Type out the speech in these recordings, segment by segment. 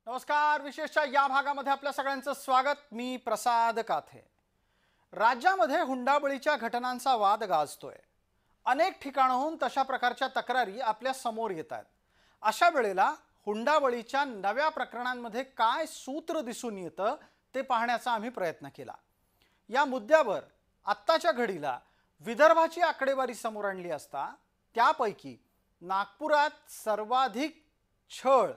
नमस्कार. विशेषच्या या भागामध्ये आपल्या सगळ्यांचं स्वागत. मी प्रसाद काथे. राज्यामध्ये हुंडाबळीच्या घटनांचा वाद गाजतोय. अनेक ठिकाणाहून तशा प्रकारच्या तक्रारी आपल्या समोर येत आहेत. अशा वेळेला हुंडाबळीच्या नव्या प्रकरणांमध्ये काय सूत्र दिसून येतं ते पाहण्याचा आम्ही प्रयत्न केला. या मुद्द्यावर आत्ताच्या घडीला विदर्भाची आकडेवारी समोर आणली असता त्यापैकी नागपुरात सर्वाधिक छळ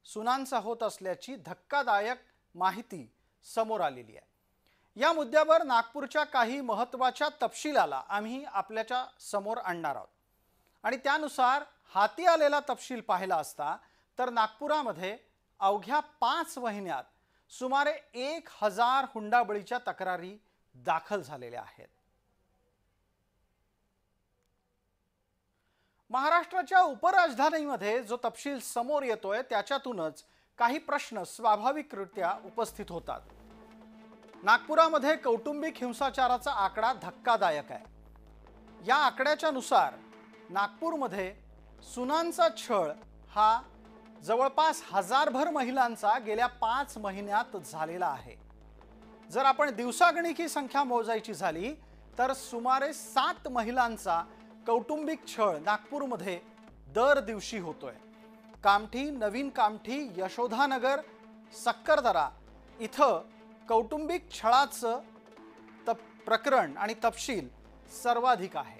सुनांचा होत असल्याची धक्कादायक माहिती समोर आलेली आहे. या मुद्द्यावर नागपूरच्या काही महत्त्वाच्या तपशिलाला आम्ही आपल्याच्या समोर आणणार आहोत आणि त्यानुसार हाती आलेला तपशील पाहिला असता तर नागपुरामध्ये अवघ्या 5 महिन्यात सुमारे 1000 हुंडाबळीच्या तक्रारी दाखल झालेल्या आहेत. महाराष्ट्राच्या उपराजधानीमध्ये जो तपशील समोर येतोय त्याच्यातूनच काही प्रश्न स्वाभाविकरित्या उपस्थित होतात. नागपुरामध्ये कौटुंबिक हिंसाचाराचा आकडा धक्कादायक आहे. या आकड्याच्या नुसार नागपूरमध्ये सुनांचा छळ हा जवळपास 1000भर महिलांचा गेल्या 5 महिन्यात झालेला आहे. जर आपण दिवसागणिक संख्या मोजायची झाली तर सुमारे 7 महिलांचा कौटुंबिक छळ नागपूरमध्ये दर दिवशी होतोय. कामठी, नवीन कामठी, यशोधानगर, सक्करदरा इथं कौटुंबिक छळाचं प्रकरण आणि तपशील सर्वाधिक आहे.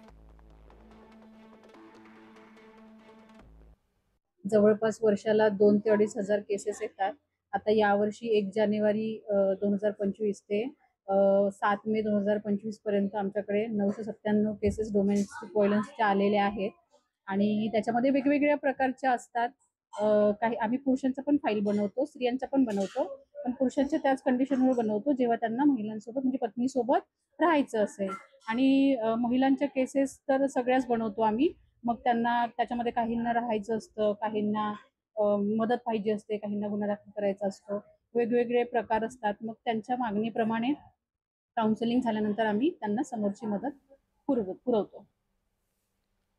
जवळपास वर्षाला 2 ते 2.5 हजार केसेस येतात. आता यावर्षी 1 जानेवारी 2025 ते 7 मे 2025 पर्यंत आमच्याकडे 997 केसेस डोमेस्टिक व्हायलन्सच्या आलेल्या आहेत आणि त्याच्यामध्ये वेगवेगळ्या प्रकारच्या असतात. काही आम्ही पुरुषांचा पण फाईल बनवतो, स्त्रियांचा पण बनवतो, पण पुरुषांच्या त्याच कंडिशनवर बनवतो जेव्हा त्यांना महिलांसोबत म्हणजे पत्नीसोबत राहायचं असेल. आणि महिलांच्या केसेस तर सगळ्याच बनवतो आम्ही. मग त्यांना त्याच्यामध्ये काहींना राहायचं असतं, काहींना मदत पाहिजे असते, काहींना गुन्हा दाखल करायचा असतो, वेगवेगळे प्रकार असतात. मग त्यांच्या मागणीप्रमाणे काउन्सिलिंग झाल्यानंतर आम्ही त्यांना समोरची मदत पुरवतो.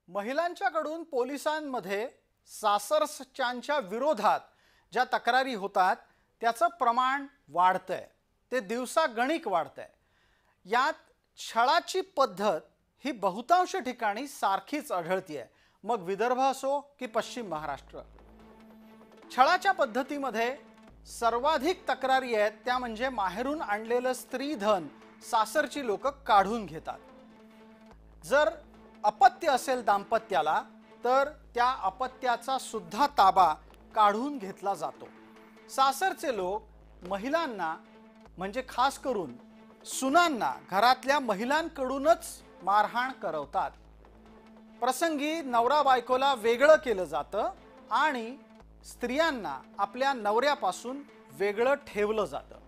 महिलांच्याकडून पोलिसांमध्ये सासरच्यांच्या विरोधात ज्या तक्रारी होतात त्याचं प्रमाण वाढतंय, ते दिवसागणिक वाढतंय. यात छळाची पद्धत ही बहुतांश ठिकाणी सारखीच आढळतीये, मग विदर्भ असो की पश्चिम महाराष्ट्र. छळाच्या पद्धतीमध्ये सर्वाधिक तक्रारी आहेत त्या म्हणजे माहेरून आणलेलं स्त्रीधन सासरची लोक काढून घेतात. जर अपत्य असेल दाम्पत्याला तर त्या अपत्याचा सुद्धा ताबा काढून घेतला जातो. सासरचे लोक महिलांना म्हणजे खास करून सुनांना घरातल्या महिलांकडूनच मारहाण करवतात. प्रसंगी नवरा बायकोला वेगळं केलं जातं आणि स्त्रियांना आपल्या नवऱ्यापासून वेगळं ठेवलं जातं.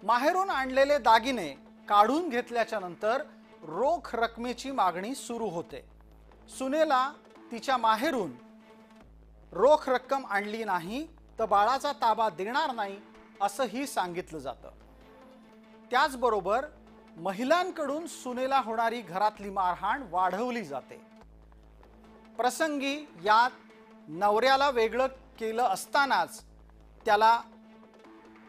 माहेरून आणलेले दागिने काढून घेतल्याच्या नंतर रोख रकमेची मागणी सुरू होते. सुनेला तिच्या माहेरून रोख रक्कम आणली नाही तर बाळाचा ताबा देणार नाही असंही सांगितलं जातं. त्याचबरोबर महिलांकडून सुनेला होणारी घरातली मारहाण वाढवली जाते. प्रसंगी यात नवऱ्याला वेगळं केलं असतानाच त्याला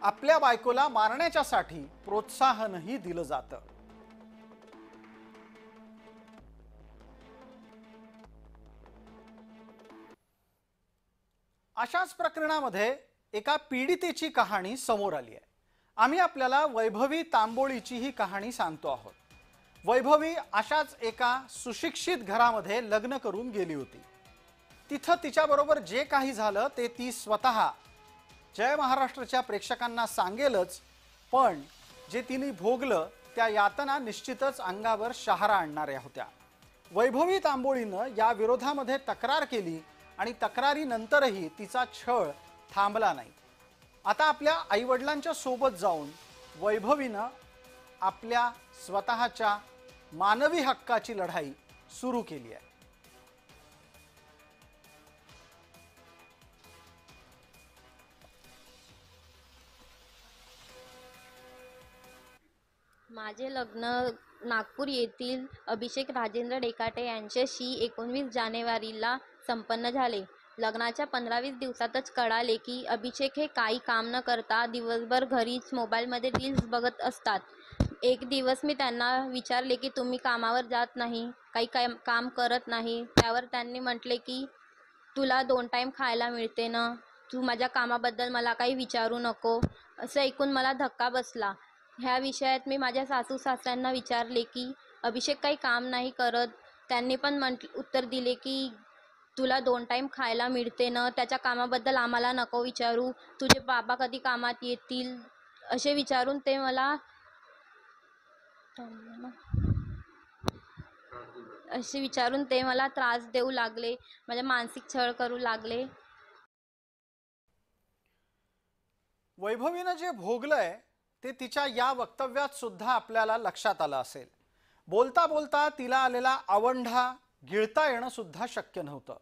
आपल्या बायकोला मारण्याच्यासाठी प्रोत्साहनही दिलं जातं. अशाच प्रकरणामध्ये एका पीडितेची कहाणी समोर आली आहे. आम्ही आपल्याला वैभवी तांबोळीची ही कहाणी सांगतो आहोत. वैभवी अशाच एका सुशिक्षित घरामध्ये लग्न करून गेली होती. तिथं तिच्याबरोबर जे काही झालं ते ती स्वतः जय महाराष्ट्राच्या प्रेक्षकांना सांगेलच, पण जे तिने भोगलं त्या यातना निश्चितच अंगावर शहारा आणणाऱ्या होत्या. वैभवी तांबोळीनं या विरोधामध्ये तक्रार केली आणि तक्रारीनंतरही तिचा छळ थांबला नाही. आता आपल्या आईवडिलांच्या सोबत जाऊन वैभवीनं आपल्या स्वतःच्या मानवी हक्काची लढाई सुरू केली आहे. माझे लग्न नागपूर येथील अभिषेक राजेंद्र डेकाटे यांच्याशी 19 जानेवारीला संपन्न झाले. लग्नाच्या 15-20 दिवसातच कळाले की अभिषेक हे काही काम न करता दिवसभर घरीच मोबाईलमध्ये रील्स बघत असतात. एक दिवस मी त्यांना विचारले की तुम्ही कामावर जात नाही, काही काम करत नाही. त्यावर त्यांनी म्हटले की तुला 2 टाईम खायला मिळते ना, तू माझ्या कामाबद्दल मला काही विचारू नको. असं ऐकून मला धक्का बसला. ह्या विषयात मी माझ्या सासू-सासऱ्यांना विचारले की अभिषेक काही काम नाही करत. त्यांनी पण उत्तर दिले की तुला 2 टाईम खायला मिळते ना, त्याच्या कामाबद्दल आम्हाला नको विचारू. तुझे बाबा कधी कामात येतील? असे विचारून ते मला त्रास देऊ लागले, माझ्या मानसिक छळ करू लागले. वैभवीनं जे भोगलंय ते तिच्या या वक्तव्यात सुद्धा आपल्याला लक्षात आलं असेल. बोलता बोलता तिला आलेला आवंढा गिळता येणं सुद्धा शक्य नव्हतं.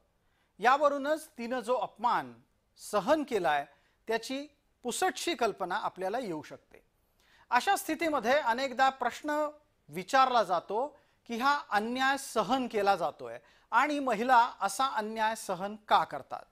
यावरूनच तिनं जो अपमान सहन केलाय त्याची पुसटशी कल्पना आपल्याला येऊ शकते. अशा स्थितीमध्ये अनेकदा प्रश्न विचारला जातो की हा अन्याय सहन केला जातोय आणि महिला असा अन्याय सहन का करतात.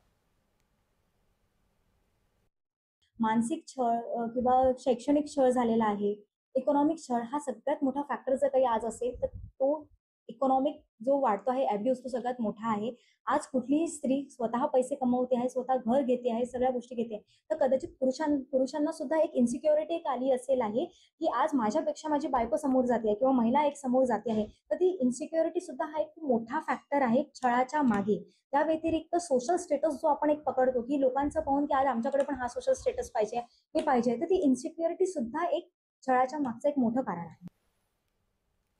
मानसिक छळ किंवा शैक्षणिक छळ झालेला आहे. इकॉनॉमिक छळ हा सगळ्यात मोठा फॅक्टर जर काही आज असेल तर तो इकॉनॉमिक जो वाढतो आहे अब्यूज तो सगळ्यात मोठा आहे. आज कुठलीही स्त्री स्वतः पैसे कमवते आहे, स्वतः घर घेते आहे, सगळ्या गोष्टी घेते आहे. तर कदाचित पुरुषांना सुद्धा एक इन्सिक्युरिटी एक आली असेल आहे की आज माझ्यापेक्षा माझी बायको समोर जाते आहे किंवा महिला एक समोर जाते आहे. तर ती इन्सिक्युरिटी सुद्धा हा एक मोठा फॅक्टर आहे छळाच्या मागे. त्या व्यतिरिक्त सोशल स्टेटस जो आपण एक पकडतो की लोकांचं पाहून की आज आमच्याकडे पण हा सोशल स्टेटस पाहिजे, हे पाहिजे, तर ती इन्सिक्युरिटी सुद्धा एक छळाच्या मागचं एक मोठं कारण आहे.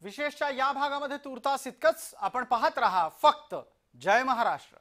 विशेषतः या भागामध्ये तुर्तास इतकंच. आपण पाहत रहा फक्त जय महाराष्ट्र.